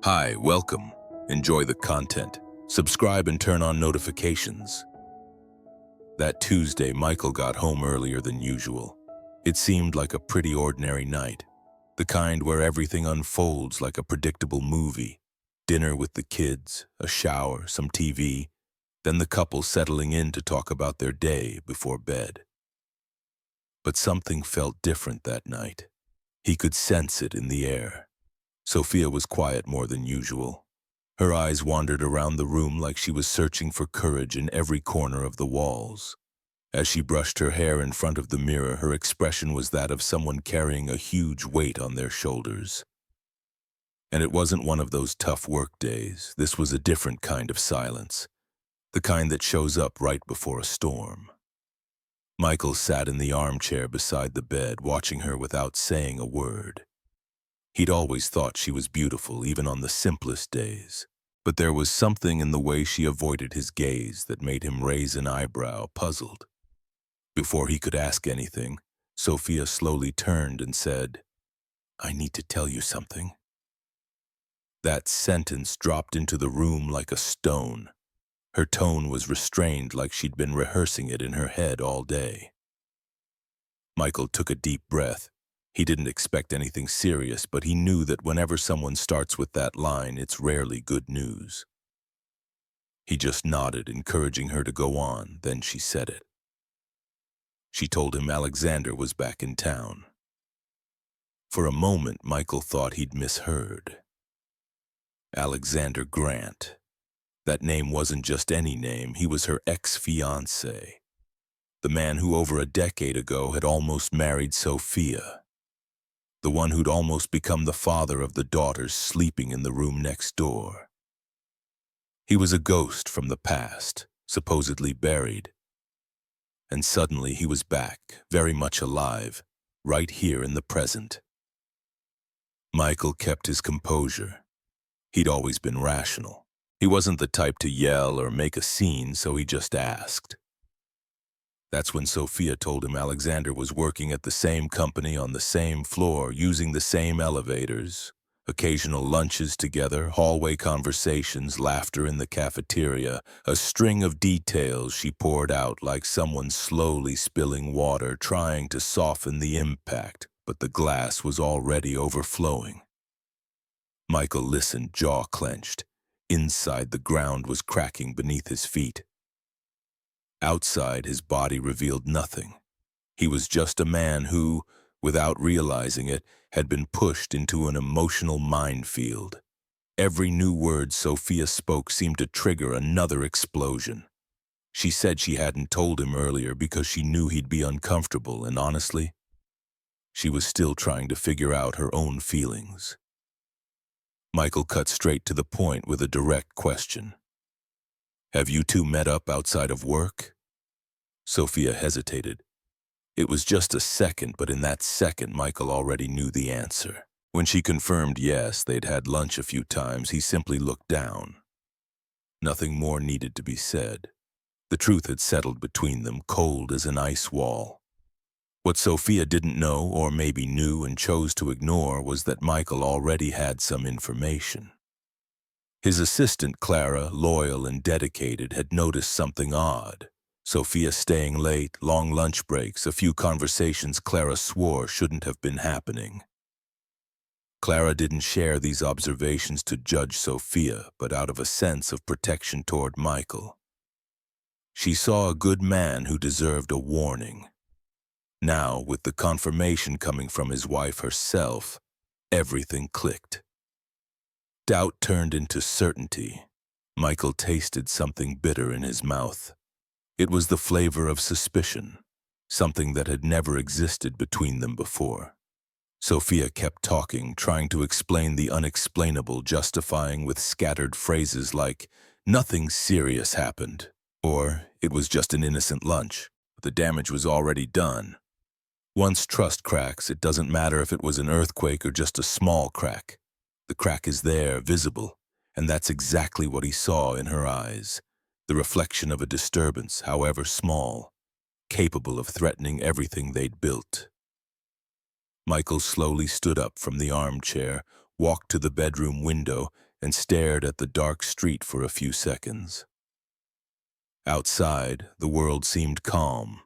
Hi, welcome. Enjoy the content. Subscribe and turn on notifications. That Tuesday, Michael got home earlier than usual. It seemed like a pretty ordinary night, the kind where everything unfolds like a predictable movie. Dinner with the kids, a shower, some TV, then the couple settling in to talk about their day before bed. But something felt different that night. He could sense it in the air. Sophia was quiet more than usual. Her eyes wandered around the room like she was searching for courage in every corner of the walls. As she brushed her hair in front of the mirror, her expression was that of someone carrying a huge weight on their shoulders. And it wasn't one of those tough work days. This was a different kind of silence, the kind that shows up right before a storm. Michael sat in the armchair beside the bed, watching her without saying a word. He'd always thought she was beautiful, even on the simplest days. But there was something in the way she avoided his gaze that made him raise an eyebrow, puzzled. Before he could ask anything, Sophia slowly turned and said, "I need to tell you something." That sentence dropped into the room like a stone. Her tone was restrained, like she'd been rehearsing it in her head all day. Michael took a deep breath. He didn't expect anything serious, but he knew that whenever someone starts with that line, it's rarely good news. He just nodded, encouraging her to go on. Then she said it. She told him Alexander was back in town. For a moment, Michael thought he'd misheard. Alexander Grant. That name wasn't just any name. He was her ex-fiancé. The man who over a decade ago had almost married Sophia. The one who'd almost become the father of the daughters sleeping in the room next door. He was a ghost from the past, supposedly buried. And suddenly he was back, very much alive, right here in the present. Michael kept his composure. He'd always been rational. He wasn't the type to yell or make a scene, so he just asked. That's when Sophia told him Alexander was working at the same company on the same floor, using the same elevators. Occasional lunches together, hallway conversations, laughter in the cafeteria, a string of details she poured out like someone slowly spilling water, trying to soften the impact, but the glass was already overflowing. Michael listened, jaw clenched. Inside, the ground was cracking beneath his feet. Outside, his body revealed nothing. He was just a man who, without realizing it, had been pushed into an emotional minefield. Every new word Sophia spoke seemed to trigger another explosion. She said she hadn't told him earlier because she knew he'd be uncomfortable, and honestly, she was still trying to figure out her own feelings. Michael cut straight to the point with a direct question. "Have you two met up outside of work?" Sophia hesitated. It was just a second, but in that second, Michael already knew the answer. When she confirmed yes, they'd had lunch a few times, he simply looked down. Nothing more needed to be said. The truth had settled between them, cold as an ice wall. What Sophia didn't know, or maybe knew and chose to ignore, was that Michael already had some information. His assistant, Clara, loyal and dedicated, had noticed something odd. Sophia staying late, long lunch breaks, a few conversations Clara swore shouldn't have been happening. Clara didn't share these observations to judge Sophia, but out of a sense of protection toward Michael. She saw a good man who deserved a warning. Now, with the confirmation coming from his wife herself, everything clicked. Doubt turned into certainty. Michael tasted something bitter in his mouth. It was the flavor of suspicion, something that had never existed between them before. Sophia kept talking, trying to explain the unexplainable, justifying with scattered phrases like, "Nothing serious happened," or "It was just an innocent lunch, but the damage was already done." Once trust cracks, it doesn't matter if it was an earthquake or just a small crack. The crack is there, visible, and that's exactly what he saw in her eyes. The reflection of a disturbance, however small, capable of threatening everything they'd built. Michael slowly stood up from the armchair, walked to the bedroom window, and stared at the dark street for a few seconds. Outside, the world seemed calm.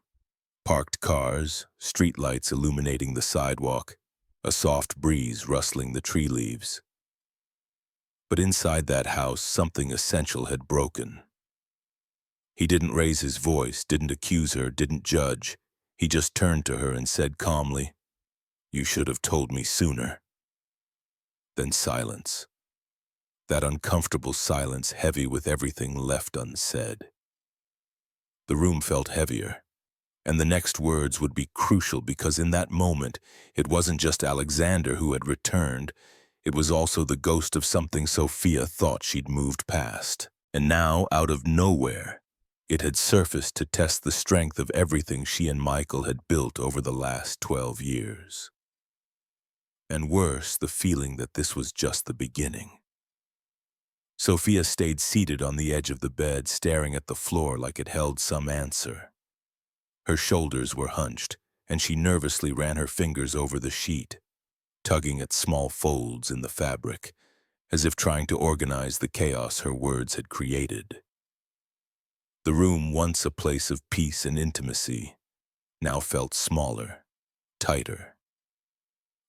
Parked cars, streetlights illuminating the sidewalk, a soft breeze rustling the tree leaves. But inside that house, something essential had broken. He didn't raise his voice, didn't accuse her, didn't judge. He just turned to her and said calmly, "You should have told me sooner." Then silence. That uncomfortable silence, heavy with everything left unsaid. The room felt heavier, and the next words would be crucial because in that moment, it wasn't just Alexander who had returned, it was also the ghost of something Sophia thought she'd moved past. And now, out of nowhere, it had surfaced to test the strength of everything she and Michael had built over the last 12 years. And worse, the feeling that this was just the beginning. Sophia stayed seated on the edge of the bed, staring at the floor like it held some answer. Her shoulders were hunched, and she nervously ran her fingers over the sheet, tugging at small folds in the fabric, as if trying to organize the chaos her words had created. The room, once a place of peace and intimacy, now felt smaller, tighter.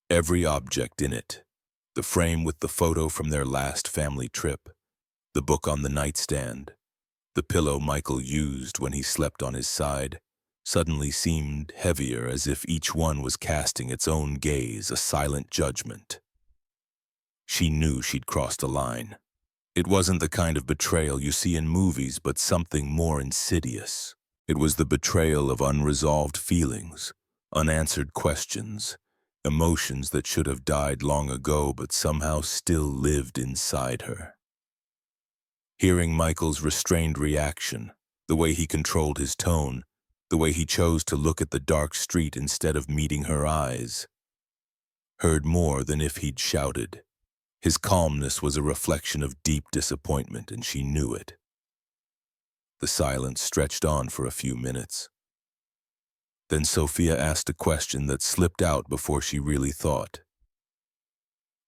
Every object in it, the frame with the photo from their last family trip, the book on the nightstand, the pillow Michael used when he slept on his side, suddenly seemed heavier, as if each one was casting its own gaze, a silent judgment. She knew she'd crossed a line. It wasn't the kind of betrayal you see in movies, but something more insidious. It was the betrayal of unresolved feelings, unanswered questions, emotions that should have died long ago but somehow still lived inside her. Hearing Michael's restrained reaction, the way he controlled his tone, the way he chose to look at the dark street instead of meeting her eyes, heard more than if he'd shouted. His calmness was a reflection of deep disappointment, and she knew it. The silence stretched on for a few minutes. Then Sophia asked a question that slipped out before she really thought.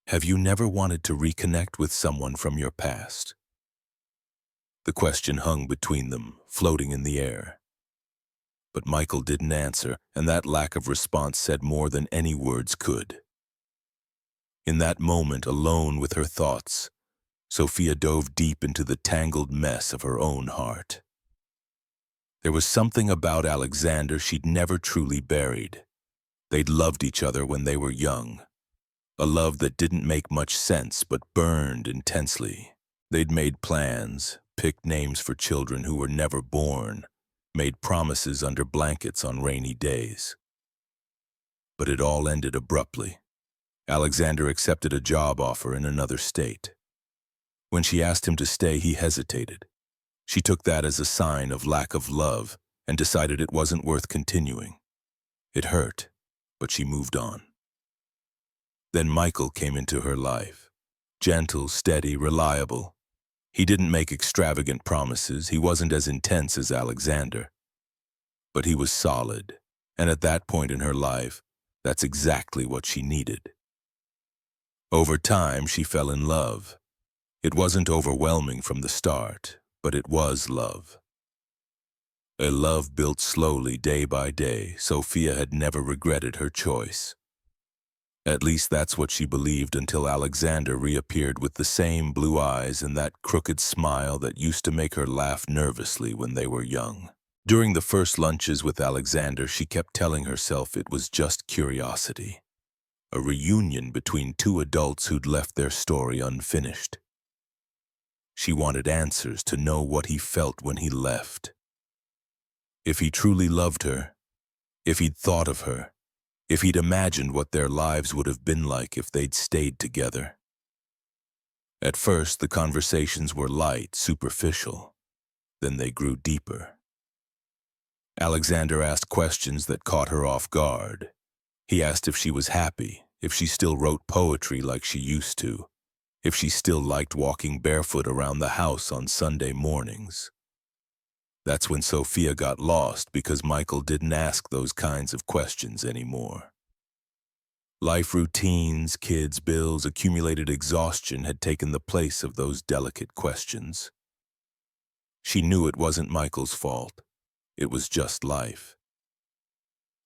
"Have you never wanted to reconnect with someone from your past?" The question hung between them, floating in the air. But Michael didn't answer, and that lack of response said more than any words could. In that moment, alone with her thoughts, Sophia dove deep into the tangled mess of her own heart. There was something about Alexander she'd never truly buried. They'd loved each other when they were young, a love that didn't make much sense but burned intensely. They'd made plans, picked names for children who were never born, made promises under blankets on rainy days. But it all ended abruptly. Alexander accepted a job offer in another state. When she asked him to stay, he hesitated. She took that as a sign of lack of love and decided it wasn't worth continuing. It hurt, but she moved on. Then Michael came into her life. Gentle, steady, reliable. He didn't make extravagant promises. He wasn't as intense as Alexander. But he was solid, and at that point in her life, that's exactly what she needed. Over time, she fell in love. It wasn't overwhelming from the start, but it was love. A love built slowly, day by day. Sophia had never regretted her choice. At least that's what she believed until Alexander reappeared with the same blue eyes and that crooked smile that used to make her laugh nervously when they were young. During the first lunches with Alexander, she kept telling herself it was just curiosity. A reunion between two adults who'd left their story unfinished. She wanted answers, to know what he felt when he left. If he truly loved her, if he'd thought of her, if he'd imagined what their lives would have been like if they'd stayed together. At first, the conversations were light, superficial. Then they grew deeper. Alexander asked questions that caught her off guard. He asked if she was happy, if she still wrote poetry like she used to, if she still liked walking barefoot around the house on Sunday mornings. That's when Sophia got lost, because Michael didn't ask those kinds of questions anymore. Life routines, kids, bills, accumulated exhaustion had taken the place of those delicate questions. She knew it wasn't Michael's fault. It was just life.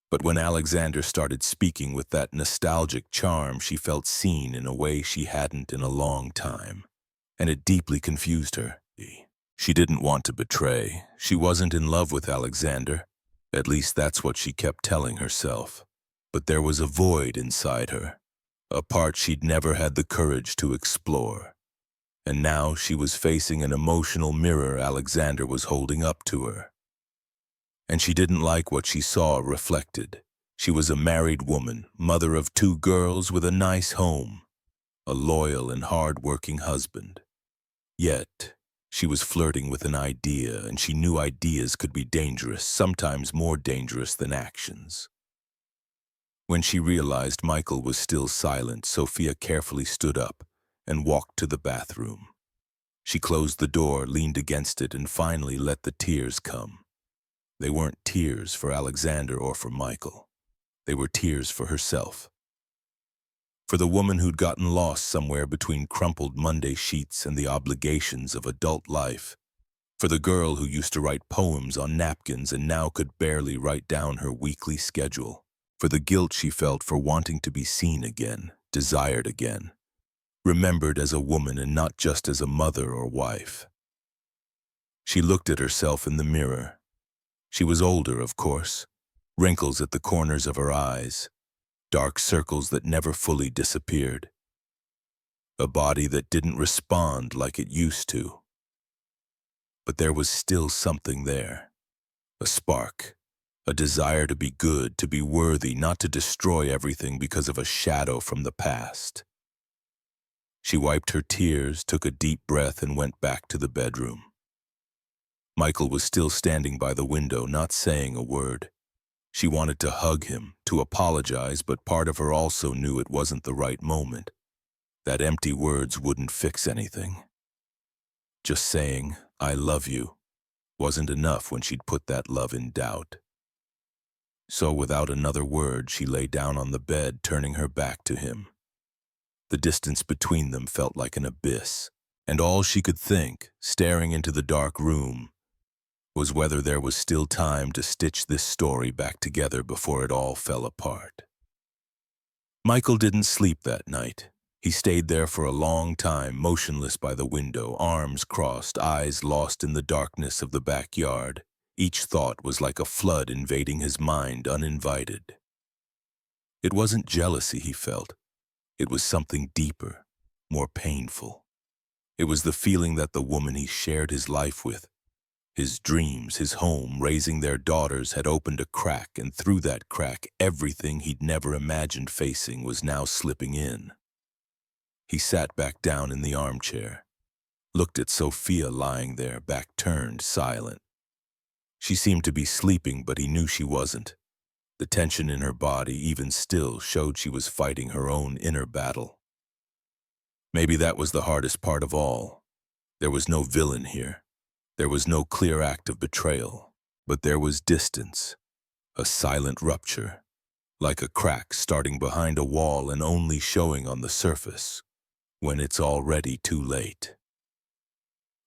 But when Alexander started speaking with that nostalgic charm, she felt seen in a way she hadn't in a long time, and it deeply confused her. She didn't want to betray. She wasn't in love with Alexander. At least that's what she kept telling herself. But there was a void inside her, a part she'd never had the courage to explore. And now she was facing an emotional mirror Alexander was holding up to her. And she didn't like what she saw reflected. She was a married woman, mother of 2 girls with a nice home, a loyal and hard-working husband. Yet, she was flirting with an idea, and she knew ideas could be dangerous, sometimes more dangerous than actions. When she realized Michael was still silent, Sophia carefully stood up and walked to the bathroom. She closed the door, leaned against it, and finally let the tears come. They weren't tears for Alexander or for Michael. They were tears for herself. For the woman who'd gotten lost somewhere between crumpled Monday sheets and the obligations of adult life. For the girl who used to write poems on napkins and now could barely write down her weekly schedule. For the guilt she felt for wanting to be seen again, desired again, remembered as a woman and not just as a mother or wife. She looked at herself in the mirror. She was older, of course, wrinkles at the corners of her eyes, dark circles that never fully disappeared, a body that didn't respond like it used to. But there was still something there, a spark, a desire to be good, to be worthy, not to destroy everything because of a shadow from the past. She wiped her tears, took a deep breath, and went back to the bedroom. Michael was still standing by the window, not saying a word. She wanted to hug him, to apologize, but part of her also knew it wasn't the right moment. That empty words wouldn't fix anything. Just saying, "I love you," wasn't enough when she'd put that love in doubt. So without another word, she lay down on the bed, turning her back to him. The distance between them felt like an abyss, and all she could think, staring into the dark room, was whether there was still time to stitch this story back together before it all fell apart. Michael didn't sleep that night. He stayed there for a long time, motionless by the window, arms crossed, eyes lost in the darkness of the backyard. Each thought was like a flood invading his mind uninvited. It wasn't jealousy he felt. It was something deeper, more painful. It was the feeling that the woman he shared his life with, his dreams, his home, raising their daughters, had opened a crack, and through that crack, everything he'd never imagined facing was now slipping in. He sat back down in the armchair, looked at Sophia lying there, back turned, silent. She seemed to be sleeping, but he knew she wasn't. The tension in her body, even still, showed she was fighting her own inner battle. Maybe that was the hardest part of all. There was no villain here. There was no clear act of betrayal, but there was distance, a silent rupture, like a crack starting behind a wall and only showing on the surface when it's already too late.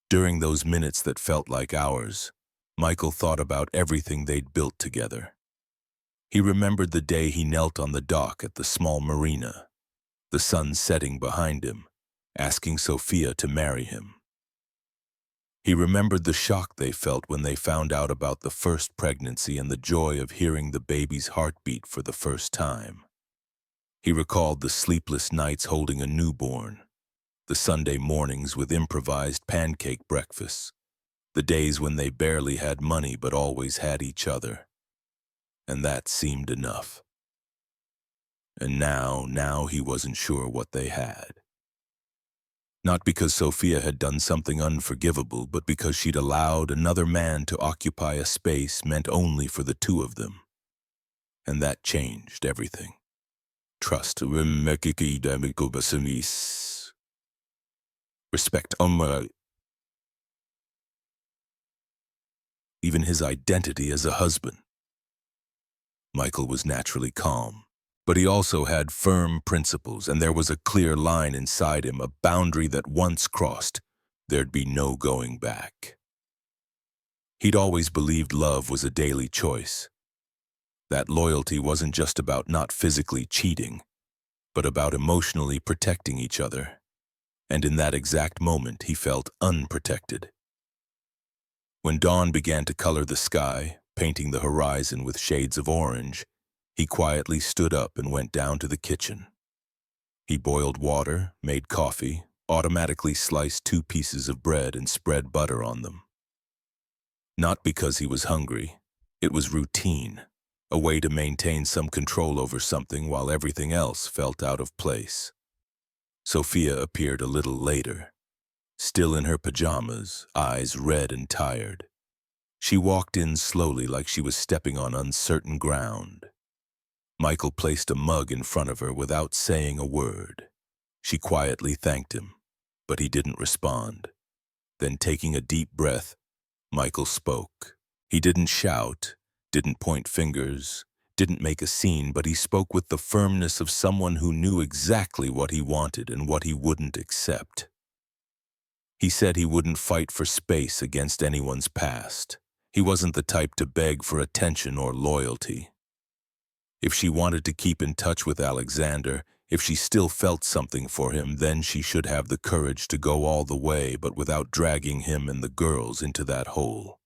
During those minutes that felt like hours, Michael thought about everything they'd built together. He remembered the day he knelt on the dock at the small marina, the sun setting behind him, asking Sophia to marry him. He remembered the shock they felt when they found out about the first pregnancy and the joy of hearing the baby's heartbeat for the first time. He recalled the sleepless nights holding a newborn, the Sunday mornings with improvised pancake breakfasts, the days when they barely had money but always had each other. And that seemed enough. And now he wasn't sure what they had. Not because Sophia had done something unforgivable, but because she'd allowed another man to occupy a space meant only for the two of them. And that changed everything. Trust, respect, even his identity as a husband. Michael was naturally calm. But he also had firm principles, and there was a clear line inside him, a boundary that once crossed, there'd be no going back. He'd always believed love was a daily choice. That loyalty wasn't just about not physically cheating, but about emotionally protecting each other. And in that exact moment, he felt unprotected. When dawn began to color the sky, painting the horizon with shades of orange, he quietly stood up and went down to the kitchen. He boiled water, made coffee, automatically sliced 2 pieces of bread and spread butter on them. Not because he was hungry, it was routine, a way to maintain some control over something while everything else felt out of place. Sophia appeared a little later, still in her pajamas, eyes red and tired. She walked in slowly like she was stepping on uncertain ground. Michael placed a mug in front of her without saying a word. She quietly thanked him, but he didn't respond. Then, taking a deep breath, Michael spoke. He didn't shout, didn't point fingers, didn't make a scene, but he spoke with the firmness of someone who knew exactly what he wanted and what he wouldn't accept. He said he wouldn't fight for space against anyone's past. He wasn't the type to beg for attention or loyalty. If she wanted to keep in touch with Alexander, if she still felt something for him, then she should have the courage to go all the way, but without dragging him and the girls into that hole.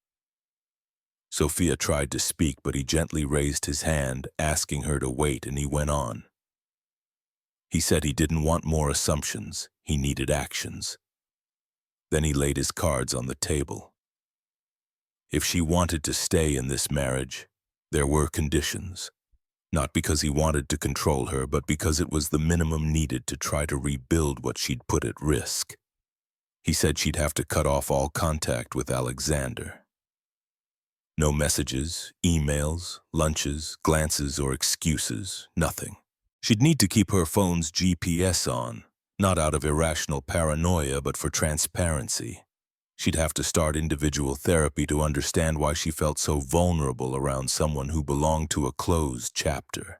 Sophia tried to speak, but he gently raised his hand, asking her to wait, and he went on. He said he didn't want more assumptions, he needed actions. Then he laid his cards on the table. If she wanted to stay in this marriage, there were conditions. Not because he wanted to control her, but because it was the minimum needed to try to rebuild what she'd put at risk. He said she'd have to cut off all contact with Alexander. No messages, emails, lunches, glances, or excuses, nothing. She'd need to keep her phone's GPS on, not out of irrational paranoia, but for transparency. She'd have to start individual therapy to understand why she felt so vulnerable around someone who belonged to a closed chapter.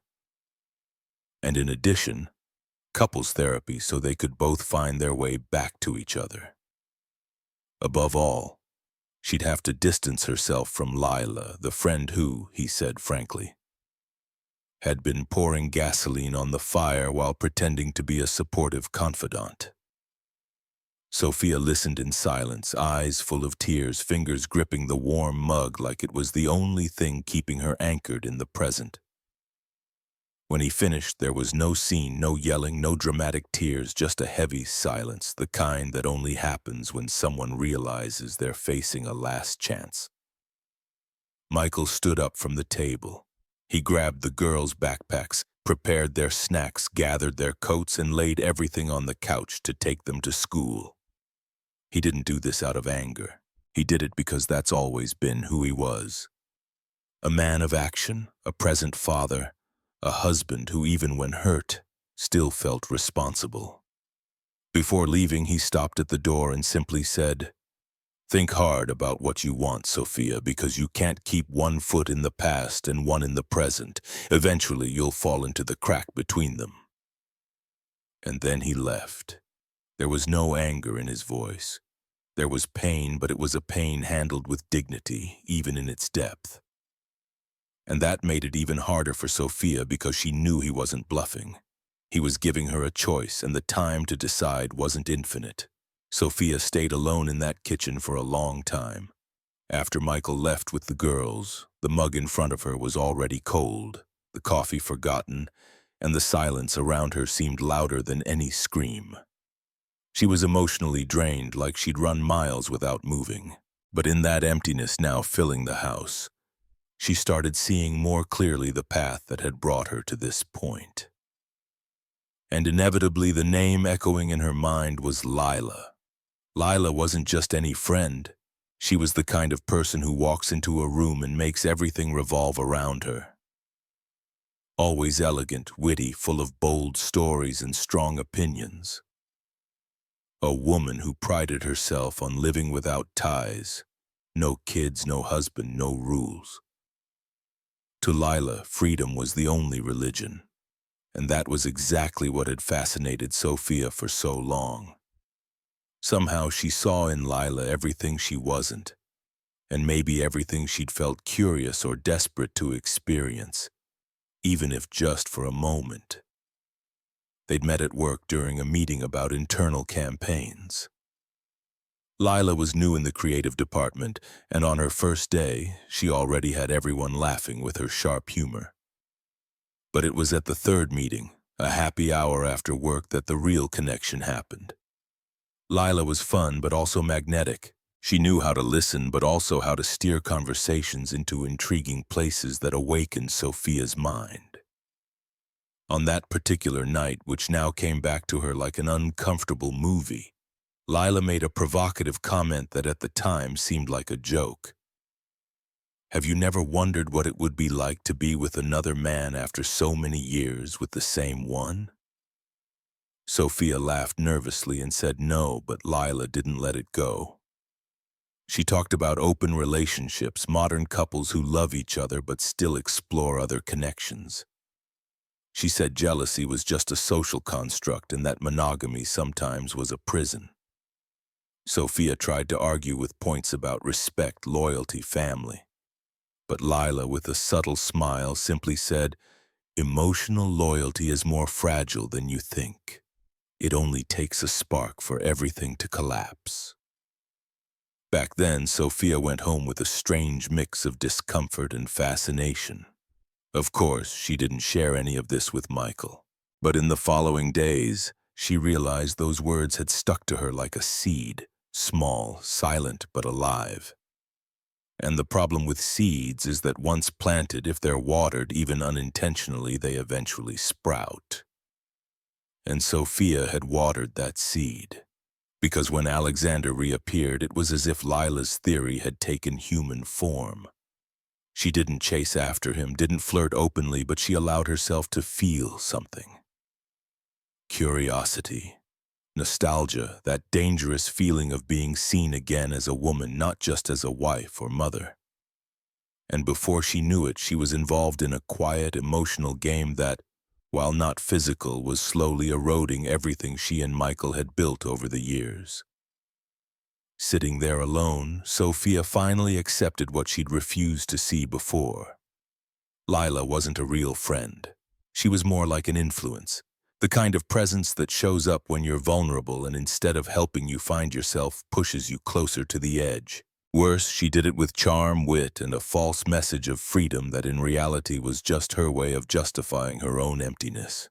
And in addition, couples therapy so they could both find their way back to each other. Above all, she'd have to distance herself from Lila, the friend who, he said frankly, had been pouring gasoline on the fire while pretending to be a supportive confidant. Sophia listened in silence, eyes full of tears, fingers gripping the warm mug like it was the only thing keeping her anchored in the present. When he finished, there was no scene, no yelling, no dramatic tears, just a heavy silence, the kind that only happens when someone realizes they're facing a last chance. Michael stood up from the table. He grabbed the girls' backpacks, prepared their snacks, gathered their coats, and laid everything on the couch to take them to school. He didn't do this out of anger. He did it because that's always been who he was. A man of action, a present father, a husband who, even when hurt, still felt responsible. Before leaving, he stopped at the door and simply said, "Think hard about what you want, Sophia, because you can't keep one foot in the past and one in the present. Eventually, you'll fall into the crack between them." And then he left. There was no anger in his voice. There was pain, but it was a pain handled with dignity, even in its depth. And that made it even harder for Sophia because she knew he wasn't bluffing. He was giving her a choice, and the time to decide wasn't infinite. Sophia stayed alone in that kitchen for a long time. After Michael left with the girls, the mug in front of her was already cold, the coffee forgotten, and the silence around her seemed louder than any scream. She was emotionally drained, like she'd run miles without moving. But in that emptiness now filling the house, she started seeing more clearly the path that had brought her to this point. And inevitably, the name echoing in her mind was Lila. Lila wasn't just any friend. She was the kind of person who walks into a room and makes everything revolve around her. Always elegant, witty, full of bold stories and strong opinions. A woman who prided herself on living without ties. No kids, no husband, no rules. To Lila, freedom was the only religion. And that was exactly what had fascinated Sophia for so long. Somehow she saw in Lila everything she wasn't, and maybe everything she'd felt curious or desperate to experience, even if just for a moment. They'd met at work during a meeting about internal campaigns. Lila was new in the creative department, and on her first day, she already had everyone laughing with her sharp humor. But it was at the third meeting, a happy hour after work, that the real connection happened. Lila was fun but also magnetic. She knew how to listen but also how to steer conversations into intriguing places that awakened Sophia's mind. On that particular night, which now came back to her like an uncomfortable movie, Lila made a provocative comment that at the time seemed like a joke. "Have you never wondered what it would be like to be with another man after so many years with the same one?" Sophia laughed nervously and said no, but Lila didn't let it go. She talked about open relationships, modern couples who love each other but still explore other connections. She said jealousy was just a social construct and that monogamy sometimes was a prison. Sophia tried to argue with points about respect, loyalty, family. But Lila, with a subtle smile, simply said, "Emotional loyalty is more fragile than you think. It only takes a spark for everything to collapse." Back then, Sophia went home with a strange mix of discomfort and fascination. Of course, she didn't share any of this with Michael. But in the following days, she realized those words had stuck to her like a seed, small, silent, but alive. And the problem with seeds is that once planted, if they're watered, even unintentionally, they eventually sprout. And Sophia had watered that seed. Because when Alexander reappeared, it was as if Lila's theory had taken human form. She didn't chase after him, didn't flirt openly, but she allowed herself to feel something. Curiosity. Nostalgia, that dangerous feeling of being seen again as a woman, not just as a wife or mother. And before she knew it, she was involved in a quiet, emotional game that, while not physical, was slowly eroding everything she and Michael had built over the years. Sitting there alone, Sophia finally accepted what she'd refused to see before. Lila wasn't a real friend. She was more like an influence. The kind of presence that shows up when you're vulnerable and instead of helping you find yourself, pushes you closer to the edge. Worse, she did it with charm, wit, and a false message of freedom that in reality was just her way of justifying her own emptiness.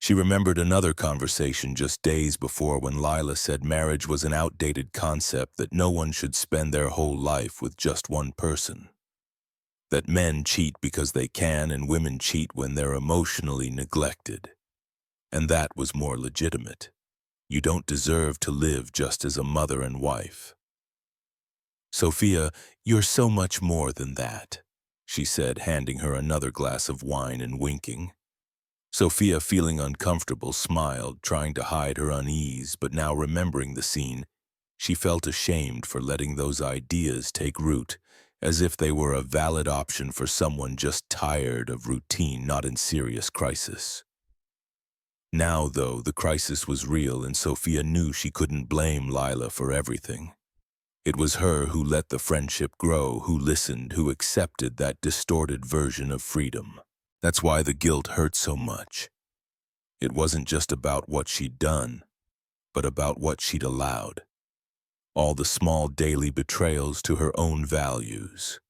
She remembered another conversation just days before when Lila said marriage was an outdated concept, that no one should spend their whole life with just one person. That men cheat because they can and women cheat when they're emotionally neglected. And that was more legitimate. You don't deserve to live just as a mother and wife. "Sophia, you're so much more than that," she said, handing her another glass of wine and winking. Sophia, feeling uncomfortable, smiled, trying to hide her unease, but now remembering the scene, she felt ashamed for letting those ideas take root, as if they were a valid option for someone just tired of routine, not in serious crisis. Now, though, the crisis was real, and Sophia knew she couldn't blame Lila for everything. It was her who let the friendship grow, who listened, who accepted that distorted version of freedom. That's why the guilt hurt so much. It wasn't just about what she'd done, but about what she'd allowed. All the small daily betrayals to her own values.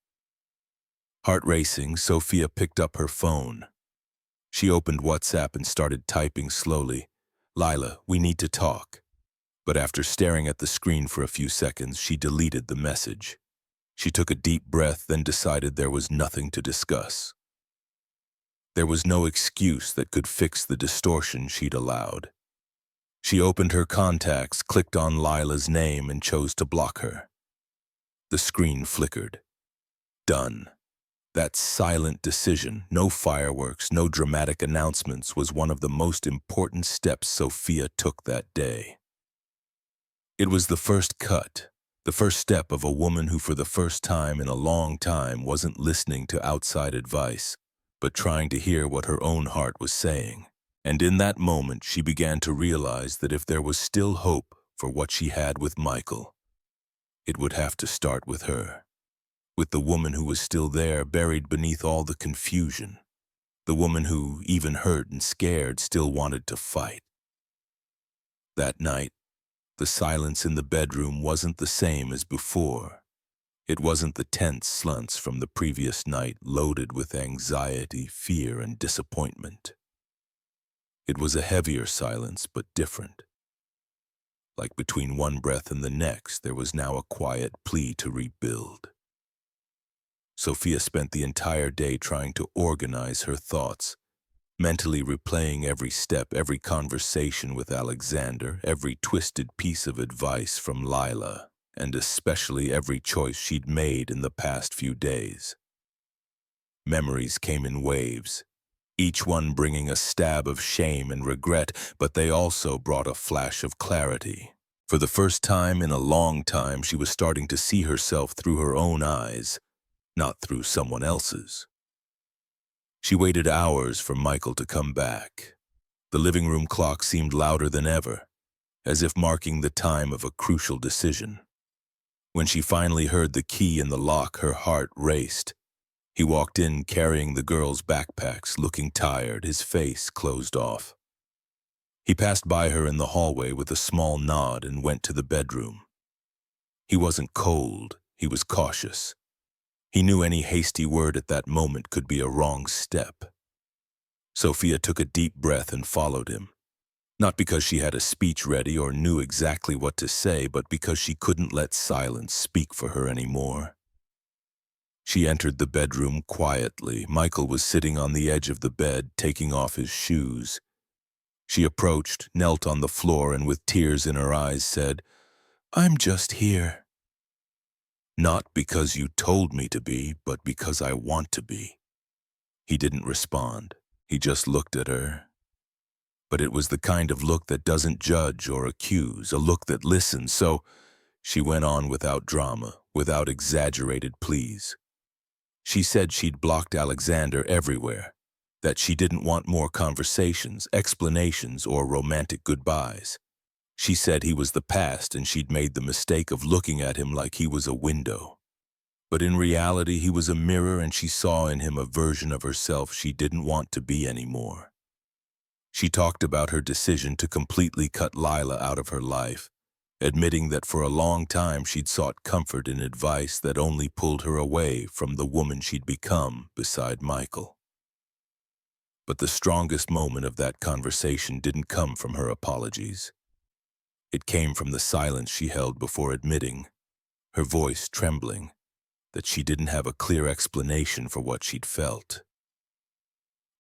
Heart racing, Sophia picked up her phone. She opened WhatsApp and started typing slowly, "Lila, we need to talk." But after staring at the screen for a few seconds, she deleted the message. She took a deep breath, then decided there was nothing to discuss. There was no excuse that could fix the distortion she'd allowed. She opened her contacts, clicked on Lila's name, and chose to block her. The screen flickered. Done. That silent decision, no fireworks, no dramatic announcements, was one of the most important steps Sophia took that day. It was the first cut, the first step of a woman who for the first time in a long time wasn't listening to outside advice, but trying to hear what her own heart was saying. And in that moment, she began to realize that if there was still hope for what she had with Michael, it would have to start with her, with the woman who was still there, buried beneath all the confusion, the woman who, even hurt and scared, still wanted to fight. That night, the silence in the bedroom wasn't the same as before. It wasn't the tense slumps from the previous night loaded with anxiety, fear, and disappointment. It was a heavier silence, but different. Like between one breath and the next, there was now a quiet plea to rebuild. Sophia spent the entire day trying to organize her thoughts, mentally replaying every step, every conversation with Alexander, every twisted piece of advice from Lila, and especially every choice she'd made in the past few days. Memories came in waves, each one bringing a stab of shame and regret, but they also brought a flash of clarity. For the first time in a long time, she was starting to see herself through her own eyes, not through someone else's. She waited hours for Michael to come back. The living room clock seemed louder than ever, as if marking the time of a crucial decision. When she finally heard the key in the lock, her heart raced. He walked in carrying the girls' backpacks, looking tired, his face closed off. He passed by her in the hallway with a small nod and went to the bedroom. He wasn't cold, he was cautious. He knew any hasty word at that moment could be a wrong step. Sophia took a deep breath and followed him. Not because she had a speech ready or knew exactly what to say, but because she couldn't let silence speak for her anymore. She entered the bedroom quietly. Michael was sitting on the edge of the bed, taking off his shoes. She approached, knelt on the floor, and with tears in her eyes said, "I'm just here. Not because you told me to be, but because I want to be." He didn't respond. He just looked at her. But it was the kind of look that doesn't judge or accuse, a look that listens, so she went on without drama, without exaggerated pleas. She said she'd blocked Alexander everywhere, that she didn't want more conversations, explanations, or romantic goodbyes. She said he was the past and she'd made the mistake of looking at him like he was a window. But in reality, he was a mirror and she saw in him a version of herself she didn't want to be anymore. She talked about her decision to completely cut Lila out of her life, admitting that for a long time she'd sought comfort in advice that only pulled her away from the woman she'd become beside Michael. But the strongest moment of that conversation didn't come from her apologies. It came from the silence she held before admitting, her voice trembling, that she didn't have a clear explanation for what she'd felt.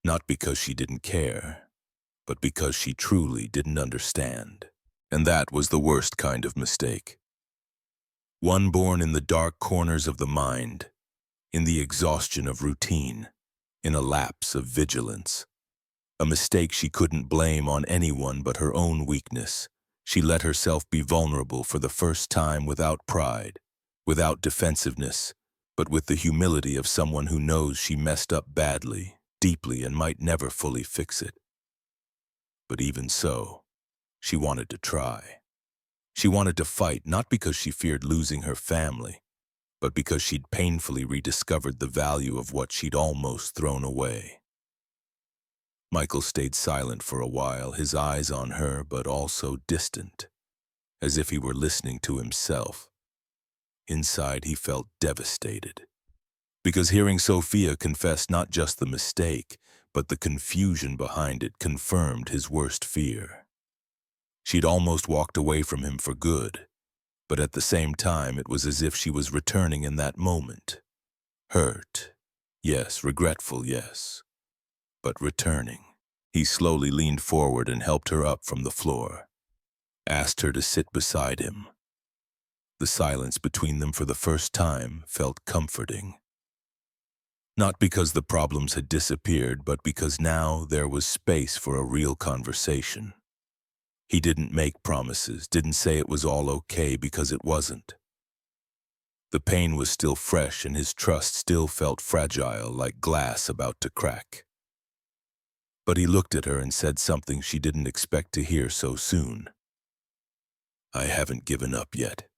Not because she didn't care, but because she truly didn't understand. And that was the worst kind of mistake. One born in the dark corners of the mind, in the exhaustion of routine, in a lapse of vigilance. A mistake she couldn't blame on anyone but her own weakness. She let herself be vulnerable for the first time without pride, without defensiveness, but with the humility of someone who knows she messed up badly, deeply, and might never fully fix it. But even so, she wanted to try. She wanted to fight, not because she feared losing her family, but because she'd painfully rediscovered the value of what she'd almost thrown away. Michael stayed silent for a while, his eyes on her, but also distant, as if he were listening to himself. Inside, he felt devastated, because hearing Sophia confess not just the mistake, but the confusion behind it confirmed his worst fear. She'd almost walked away from him for good, but at the same time it was as if she was returning in that moment. Hurt, yes, regretful, yes, but returning. He slowly leaned forward and helped her up from the floor, asked her to sit beside him. The silence between them for the first time felt comforting. Not because the problems had disappeared, but because now there was space for a real conversation. He didn't make promises, didn't say it was all okay, because it wasn't. The pain was still fresh and his trust still felt fragile like glass about to crack. But he looked at her and said something she didn't expect to hear so soon. "I haven't given up yet.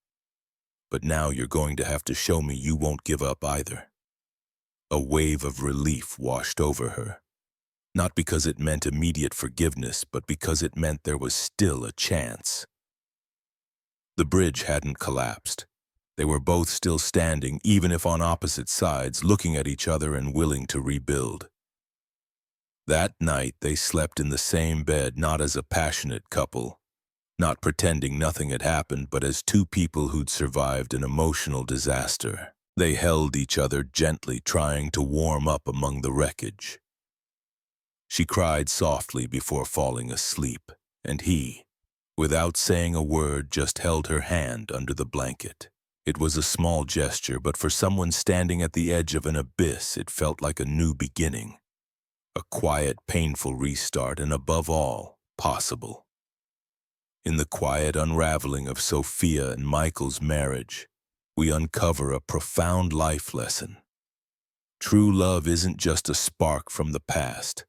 But now you're going to have to show me you won't give up either." A wave of relief washed over her. Not because it meant immediate forgiveness, but because it meant there was still a chance. The bridge hadn't collapsed. They were both still standing, even if on opposite sides, looking at each other and willing to rebuild. That night, they slept in the same bed, not as a passionate couple, not pretending nothing had happened, but as two people who'd survived an emotional disaster. They held each other gently, trying to warm up among the wreckage. She cried softly before falling asleep, and he, without saying a word, just held her hand under the blanket. It was a small gesture, but for someone standing at the edge of an abyss, it felt like a new beginning. A quiet, painful restart, and above all, possible. In the quiet unraveling of Sophia and Michael's marriage, we uncover a profound life lesson. True love isn't just a spark from the past,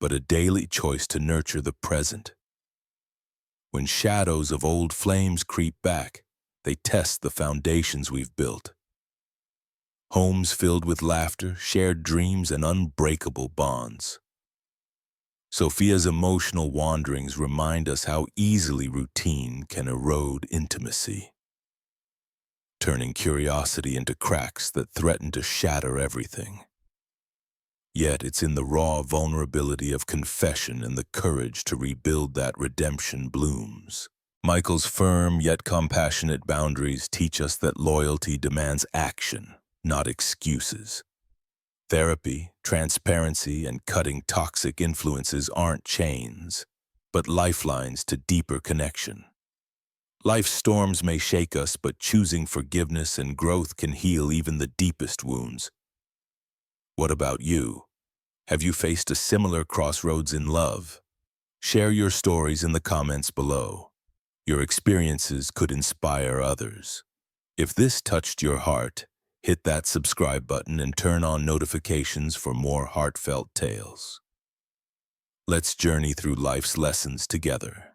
but a daily choice to nurture the present. When shadows of old flames creep back, they test the foundations we've built. Homes filled with laughter, shared dreams, and unbreakable bonds. Sophia's emotional wanderings remind us how easily routine can erode intimacy, turning curiosity into cracks that threaten to shatter everything. Yet it's in the raw vulnerability of confession and the courage to rebuild that redemption blooms. Michael's firm yet compassionate boundaries teach us that loyalty demands action, not excuses. Therapy, transparency, and cutting toxic influences aren't chains, but lifelines to deeper connection. Life's storms may shake us, but choosing forgiveness and growth can heal even the deepest wounds. What about you? Have you faced a similar crossroads in love? Share your stories in the comments below. Your experiences could inspire others. If this touched your heart, hit that subscribe button and turn on notifications for more heartfelt tales. Let's journey through life's lessons together.